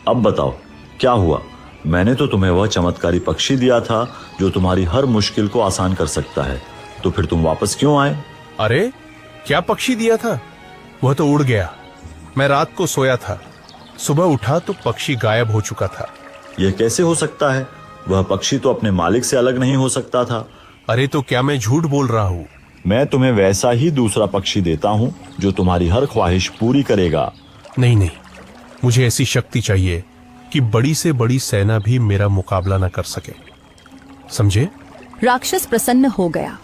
अब बताओ क्या हुआ? मैंने तो तुम्हें वह चमत्कारी पक्षी दिया था जो तुम्हारी हर मुश्किल को आसान कर सकता है, तो फिर तुम वापस क्यों आए? अरे क्या पक्षी दिया था? वह तो उड़ गया। मैं रात को सोया था, सुबह उठा तो पक्षी गायब हो चुका था। यह कैसे हो सकता है? वह पक्षी तो अपने मालिक से अलग नहीं हो सकता था। अरे तो क्या मैं झूठ बोल रहा हूँ? मैं तुम्हें वैसा ही दूसरा पक्षी देता हूँ जो तुम्हारी हर ख्वाहिश पूरी करेगा। नहीं नहीं, मुझे ऐसी शक्ति चाहिए कि बड़ी से बड़ी सेना भी मेरा मुकाबला न कर सके, समझे? राक्षस प्रसन्न हो गया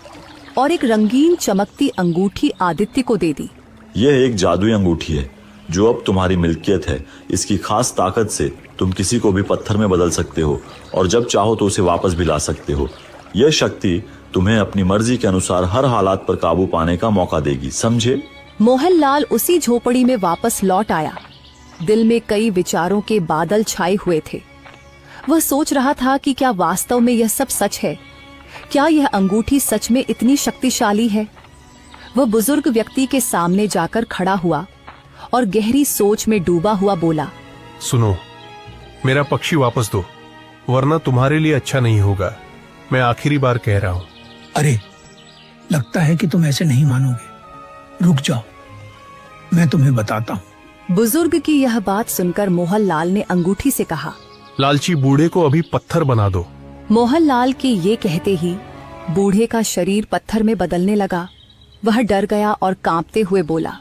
और एक रंगीन चमकती अंगूठी आदित्य को दे दी। यह एक जादुई अंगूठी है जो अब तुम्हारी मिल्कियत है। इसकी खास ताकत से तुम किसी को भी पत्थर में बदल सकते हो और जब चाहो तो उसे वापस भी ला सकते हो। यह शक्ति तुम्हें अपनी मर्जी के अनुसार हर हालात पर काबू पाने का मौका देगी, समझे? मोहनलाल उसी झोपड़ी में वापस लौट आया। दिल में कई विचारों के बादल छाए हुए थे। वह सोच रहा था कि क्या वास्तव में यह सब सच है? क्या यह अंगूठी सच में इतनी शक्तिशाली है? वह बुजुर्ग व्यक्ति के सामने जाकर खड़ा हुआ और गहरी सोच में डूबा हुआ बोला, सुनो, मेरा पक्षी वापस दो, वरना तुम्हारे लिए अच्छा नहीं होगा। मैं आखिरी बार कह रहा हूँ। अरे लगता है कि तुम ऐसे नहीं मानोगे। रुक जाओ, मैं तुम्हें बताता हूँ। बुजुर्ग की यह बात सुनकर मोहनलाल ने अंगूठी से कहा, लालची बूढ़े को अभी पत्थर बना दो। मोहनलाल के ये कहते ही बूढ़े का शरीर पत्थर में बदलने लगा। वह डर गया और कांपते हुए बोला,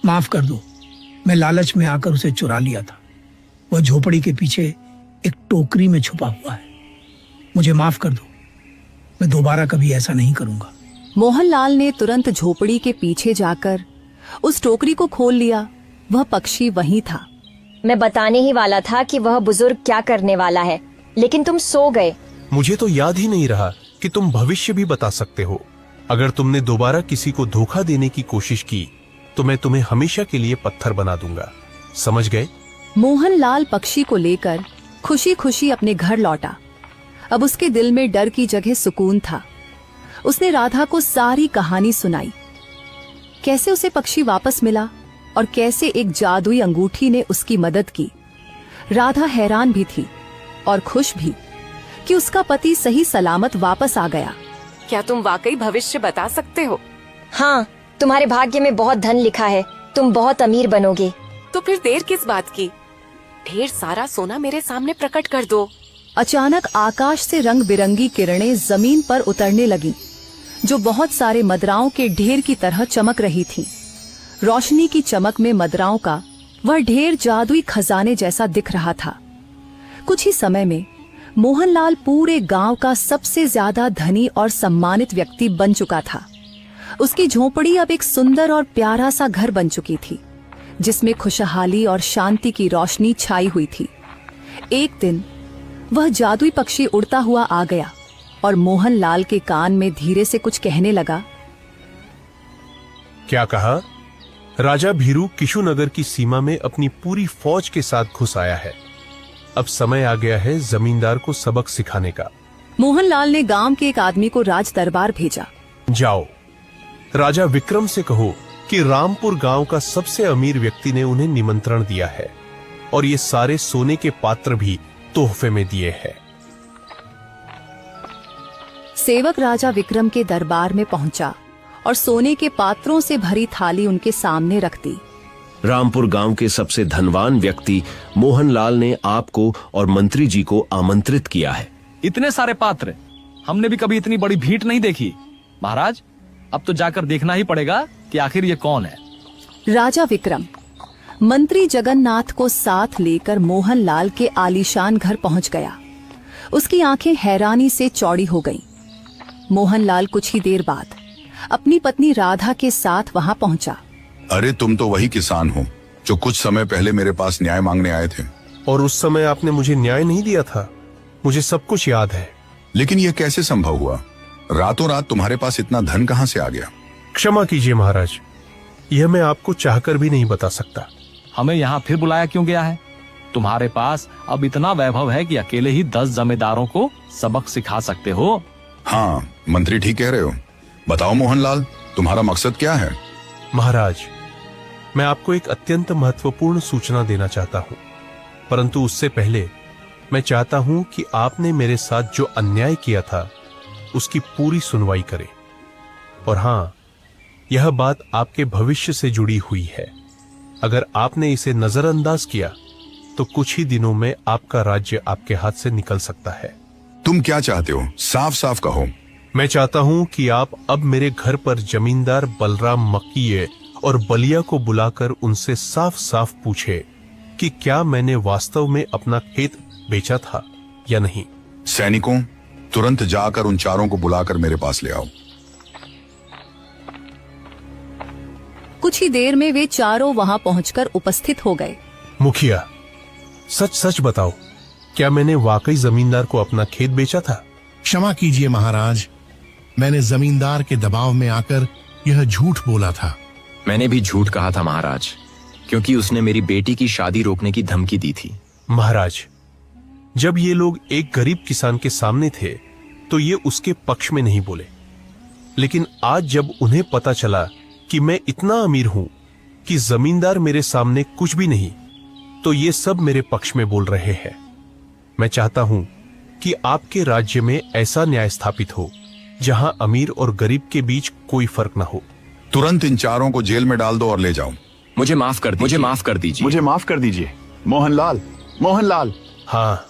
माफ कर दो, मैं लालच में आकर उसे चुरा लिया था। वह झोपड़ी के पीछे एक टोकरी में छुपा हुआ है। मुझे माफ कर दो, मैं दोबारा कभी ऐसा नहीं करूंगा। मोहनलाल ने तुरंत झोपड़ी के पीछे जाकर उस टोकरी को खोल लिया। वह पक्षी वहीं था। मैं बताने ही वाला था कि वह बुजुर्ग क्या करने वाला है, लेकिन तुम सो गए। मुझे तो याद ही नहीं रहा कि तुम भविष्य भी बता सकते हो। अगर तुमने दोबारा किसी को धोखा देने की कोशिश की तो मैं तुम्हें हमेशा के लिए पत्थर बना दूंगा, समझ गए? मोहनलाल पक्षी को लेकर खुशी खुशी अपने घर लौटा। अब उसके दिल में डर की जगह सुकून था। उसने राधा को सारी कहानी सुनाई, कैसे उसे पक्षी वापस मिला और कैसे एक जादुई अंगूठी ने उसकी मदद की। राधा हैरान भी थी और खुश भी कि उसका पति सही सलामत वापस आ गया। क्या तुम वाकई भविष्य बता सकते हो? हाँ, तुम्हारे भाग्य में बहुत धन लिखा है, तुम बहुत अमीर बनोगे। तो फिर देर किस बात की? ढेर सारा सोना मेरे सामने प्रकट कर दो। अचानक आकाश से रंग बिरंगी किरणें जमीन पर उतरने लगीं, जो बहुत सारे मदराओं के ढेर की तरह चमक रही थीं। रोशनी की चमक में मदराओं का वह ढेर जादुई खजाने जैसा दिख रहा था। कुछ ही समय में मोहनलाल पूरे गांव का सबसे ज्यादा धनी और सम्मानित व्यक्ति बन चुका था। उसकी झोपड़ी अब एक सुंदर और प्यारा सा घर बन चुकी थी, जिसमें खुशहाली और शांति की रोशनी छाई हुई थी। एक दिन वह जादुई पक्षी उड़ता हुआ आ गया और मोहनलाल के कान में धीरे से कुछ कहने लगा। क्या कहा? राजा भीरू किशुनगर की सीमा में अपनी पूरी फौज के साथ घुस आया है। अब समय आ गया है जमींदार को सबक सिखाने का। मोहनलाल ने गांव के एक आदमी को राज दरबार भेजा। जाओ, राजा विक्रम से कहो कि रामपुर गांव का सबसे अमीर व्यक्ति ने उन्हें निमंत्रण दिया है और ये सारे सोने के पात्र भी तोहफे में दिए हैं। सेवक राजा विक्रम के दरबार में पहुंचा और सोने के पात्रों से भरी थाली उनके सामने रख दी। रामपुर गांव के सबसे धनवान व्यक्ति मोहनलाल ने आपको और मंत्री जी को आमंत्रित किया है। इतने सारे पात्र, हमने भी कभी इतनी बड़ी भीड़ नहीं देखी। महाराज, अब तो जाकर देखना ही पड़ेगा कि आखिर ये कौन है। राजा विक्रम मंत्री जगन्नाथ को साथ लेकर मोहनलाल के आलीशान घर पहुंच गया। उसकी आंखें हैरानी से चौड़ी हो गईं। मोहनलाल कुछ ही देर बाद अपनी पत्नी राधा के साथ वहां पहुंचा। अरे तुम तो वही किसान हो जो कुछ समय पहले मेरे पास न्याय मांगने आए थे। और उस समय आपने मुझे न्याय नहीं दिया था, मुझे सब कुछ याद है। लेकिन यह कैसे संभव हुआ? रातों रात तुम्हारे पास इतना धन कहां से आ गया? क्षमा कीजिए महाराज, यह मैं आपको चाहकर भी नहीं बता सकता। हमें यहाँ फिर बुलाया क्यों गया है? तुम्हारे पास अब इतना वैभव है कि अकेले ही 10 जमींदारों को सबक सिखा सकते हो। हाँ, मंत्री ठीक कह रहे हो। बताओ मोहनलाल, तुम्हारा मकसद क्या है? महाराज, मैं आपको एक अत्यंत महत्वपूर्ण सूचना देना चाहता हूँ। परंतु उससे पहले मैं चाहता हूं कि आपने मेरे साथ जो अन्याय किया था उसकी पूरी सुनवाई करें। और हां, यह बात आपके भविष्य से जुड़ी हुई है। अगर आपने इसे नजरअंदाज किया तो कुछ ही दिनों में आपका राज्य आपके हाथ से निकल सकता है। तुम क्या चाहते हो? साफ साफ कहो। मैं चाहता हूं कि आप अब मेरे घर पर जमींदार बलराम मक्कीये और बलिया को बुलाकर उनसे साफ साफ पूछे कि क्या मैंने वास्तव में अपना खेत बेचा था या नहीं। सैनिकों, तुरंत जाकर उन चारों को बुलाकर मेरे पास ले आओ। कुछ ही देर में वे चारों वहां पहुंचकर उपस्थित हो गए। मुखिया, सच सच बताओ, क्या मैंने वाकई जमींदार को अपना खेत बेचा था? क्षमा कीजिए महाराज, मैंने जमींदार के दबाव में आकर यह झूठ बोला था। मैंने भी झूठ कहा था महाराज, क्योंकि उसने मेरी बेटी की शादी रोकने की धमकी दी थी। महाराज, जब ये लोग एक गरीब किसान के सामने थे तो ये उसके पक्ष में नहीं बोले, लेकिन आज जब उन्हें पता चला कि मैं इतना अमीर हूं कि जमींदार मेरे सामने कुछ भी नहीं, तो ये सब मेरे पक्ष में बोल रहे हैं। मैं चाहता हूं कि आपके राज्य में ऐसा न्याय स्थापित हो जहां अमीर और गरीब के बीच कोई फर्क न हो। तुरंत इन चारों को जेल में डाल दो और ले जाओ। मुझे माफ कर दीजिए। मुझे माफ कर दीजिए। मोहनलाल, मोहनलाल। हाँ,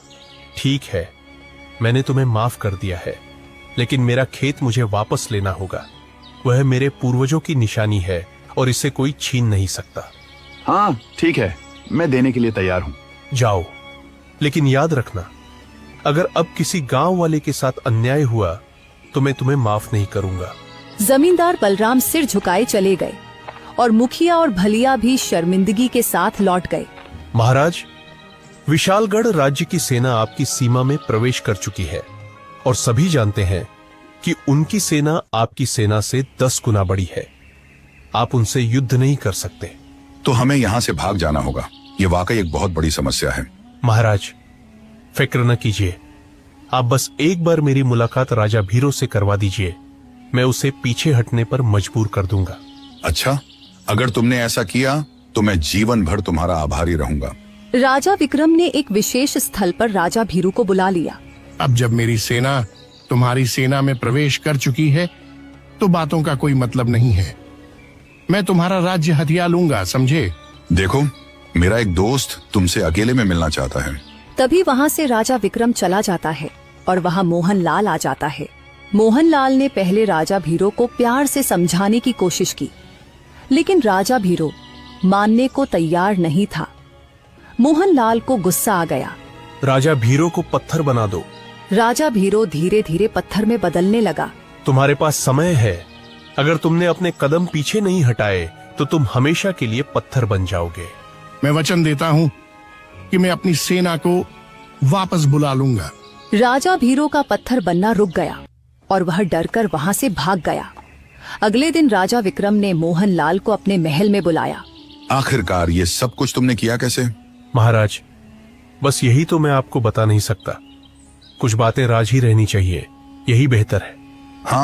ठीक है, मैंने तुम्हें माफ कर दिया है, लेकिन मेरा खेत मुझे वापस लेना होगा। वह मेरे पूर्वजों की निशानी है और इसे कोई छीन नहीं सकता। हाँ ठीक है, मैं देने के लिए तैयार हूँ। जाओ, लेकिन याद रखना, अगर अब किसी गांव वाले के साथ अन्याय हुआ तो मैं तुम्हें माफ नहीं करूंगा। जमींदार बलराम सिर झुकाए चले गए और मुखिया और भलिया भी शर्मिंदगी के साथ लौट गए। महाराज, विशालगढ़ राज्य की सेना आपकी सीमा में प्रवेश कर चुकी है और सभी जानते हैं कि उनकी सेना आपकी सेना से 10 गुना बड़ी है। आप उनसे युद्ध नहीं कर सकते। तो हमें यहाँ से भाग जाना होगा। ये वाकई एक बहुत बड़ी समस्या है। महाराज, फिक्र न कीजिए, आप बस एक बार मेरी मुलाकात राजा भीरो से करवा दीजिए, मैं उसे पीछे हटने पर मजबूर कर दूंगा। अच्छा, अगर तुमने ऐसा किया तो मैं जीवन भर तुम्हारा आभारी रहूंगा। राजा विक्रम ने एक विशेष स्थल पर राजा भीरू को बुला लिया। अब जब मेरी सेना तुम्हारी सेना में प्रवेश कर चुकी है तो बातों का कोई मतलब नहीं है। मैं तुम्हारा राज्य हथिया लूंगा, समझे? देखो, मेरा एक दोस्त तुमसे अकेले में मिलना चाहता है। तभी वहाँ से राजा विक्रम चला जाता है और वहाँ मोहनलाल आ जाता है। मोहनलाल ने पहले राजा भीरो को प्यार से समझाने की कोशिश की, लेकिन राजा भीरो मानने को तैयार नहीं था। मोहनलाल को गुस्सा आ गया। राजा भीरो को पत्थर बना दो। राजा भीरो धीरे धीरे पत्थर में बदलने लगा। तुम्हारे पास समय है, अगर तुमने अपने कदम पीछे नहीं हटाए तो तुम हमेशा के लिए पत्थर बन जाओगे। मैं वचन देता हूँ कि मैं अपनी सेना को वापस बुला लूंगा। राजा भीरो का पत्थर बनना रुक गया और वह डरकर वहाँ से भाग गया। अगले दिन राजा विक्रम ने मोहनलाल को अपने महल में बुलाया। आखिरकार ये सब कुछ तुमने किया कैसे? महाराज, बस यही तो मैं आपको बता नहीं सकता। कुछ बातें राज ही रहनी चाहिए, यही बेहतर है। हाँ,